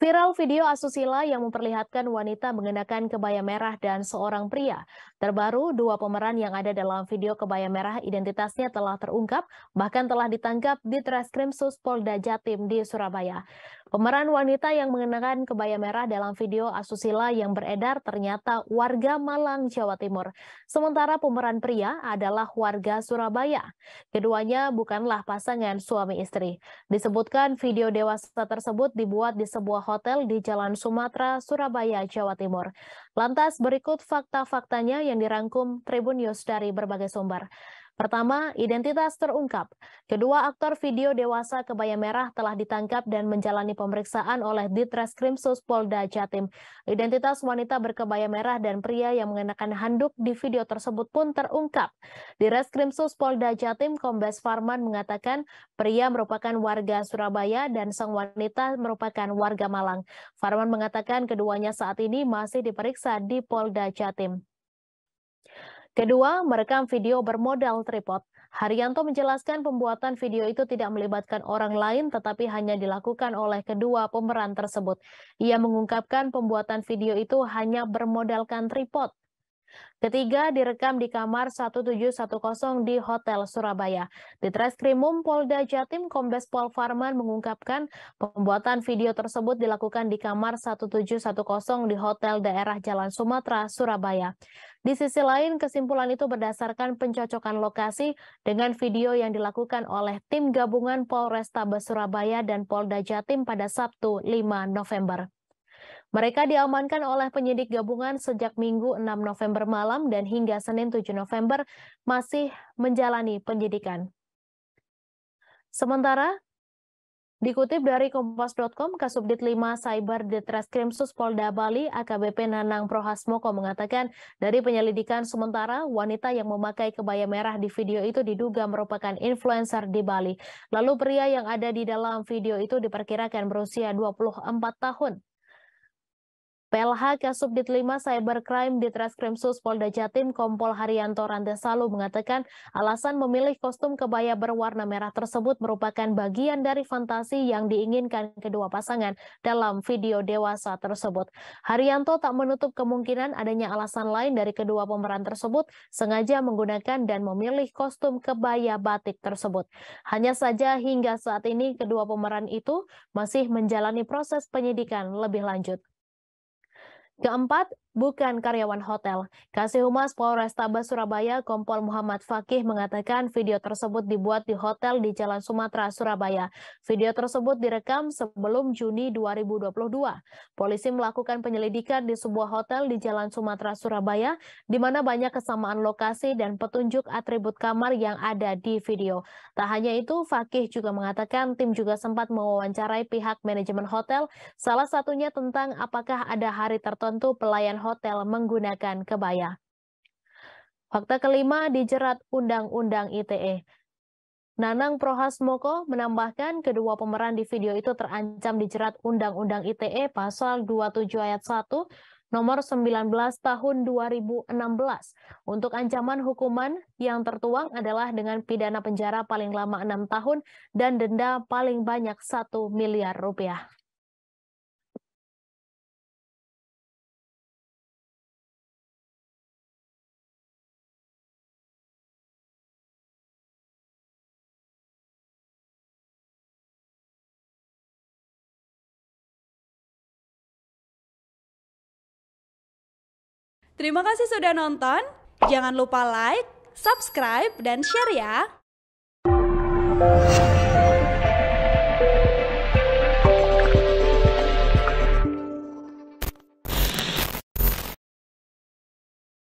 Viral video asusila yang memperlihatkan wanita mengenakan kebaya merah dan seorang pria. Terbaru, dua pemeran yang ada dalam video kebaya merah identitasnya telah terungkap, bahkan telah ditangkap di Treskrimsus Polda Jatim di Surabaya. Pemeran wanita yang mengenakan kebaya merah dalam video asusila yang beredar ternyata warga Malang, Jawa Timur. Sementara pemeran pria adalah warga Surabaya. Keduanya bukanlah pasangan suami istri. Disebutkan video dewasa tersebut dibuat di sebuah hotel di Jalan Sumatera, Surabaya, Jawa Timur. Lantas berikut fakta-faktanya yang dirangkum Tribun News dari berbagai sumber. Pertama, identitas terungkap. Kedua aktor video dewasa kebaya merah telah ditangkap dan menjalani pemeriksaan oleh Ditreskrimsus Polda Jatim. Identitas wanita berkebaya merah dan pria yang mengenakan handuk di video tersebut pun terungkap. Di Reskrimsus Polda Jatim, Kombes Farman mengatakan pria merupakan warga Surabaya dan sang wanita merupakan warga Malang. Farman mengatakan keduanya saat ini masih diperiksa di Polda Jatim. Kedua, merekam video bermodal tripod. Haryanto menjelaskan pembuatan video itu tidak melibatkan orang lain tetapi hanya dilakukan oleh kedua pemeran tersebut. Ia mengungkapkan pembuatan video itu hanya bermodalkan tripod. Ketiga, direkam di kamar 1710 di Hotel Surabaya. Di Treskrimum Polda Jatim, Kombes Pol Farman mengungkapkan pembuatan video tersebut dilakukan di kamar 1710 di Hotel Daerah Jalan Sumatera, Surabaya. Di sisi lain, kesimpulan itu berdasarkan pencocokan lokasi dengan video yang dilakukan oleh tim gabungan Polrestabes Surabaya dan Polda Jatim pada Sabtu 5 November. Mereka diamankan oleh penyidik gabungan sejak Minggu 6 November malam dan hingga Senin 7 November masih menjalani penyidikan. Sementara, dikutip dari Kompas.com, Kasubdit 5 Cyber Ditreskrimsus Polda Bali AKBP Nanang Prohasmoko mengatakan dari penyelidikan sementara wanita yang memakai kebaya merah di video itu diduga merupakan influencer di Bali. Lalu pria yang ada di dalam video itu diperkirakan berusia 24 tahun. PLH Kasubdit 5 Cybercrime di Treskrimsus Polda Jatim Kompol Haryanto Rantesalu mengatakan alasan memilih kostum kebaya berwarna merah tersebut merupakan bagian dari fantasi yang diinginkan kedua pasangan dalam video dewasa tersebut. Haryanto tak menutup kemungkinan adanya alasan lain dari kedua pemeran tersebut sengaja menggunakan dan memilih kostum kebaya batik tersebut. Hanya saja hingga saat ini kedua pemeran itu masih menjalani proses penyidikan lebih lanjut. Keempat, bukan karyawan hotel. Kasih Humas Polrestabes Surabaya Kompol Muhammad Fakih mengatakan video tersebut dibuat di hotel di Jalan Sumatera, Surabaya. Video tersebut direkam sebelum Juni 2022. Polisi melakukan penyelidikan di sebuah hotel di Jalan Sumatera, Surabaya, di mana banyak kesamaan lokasi dan petunjuk atribut kamar yang ada di video. Tak hanya itu, Fakih juga mengatakan tim juga sempat mewawancarai pihak manajemen hotel, salah satunya tentang apakah ada hari tertentu pelayan hotel menggunakan kebaya. Fakta kelima dijerat Undang-Undang ITE. Nanang Prohasmoko menambahkan kedua pemeran di video itu terancam dijerat Undang-Undang ITE pasal 27 ayat 1 nomor 19 tahun 2016. Untuk ancaman hukuman yang tertuang adalah dengan pidana penjara paling lama 6 tahun dan denda paling banyak 1 miliar rupiah. Terima kasih sudah nonton. Jangan lupa like, subscribe, dan share ya.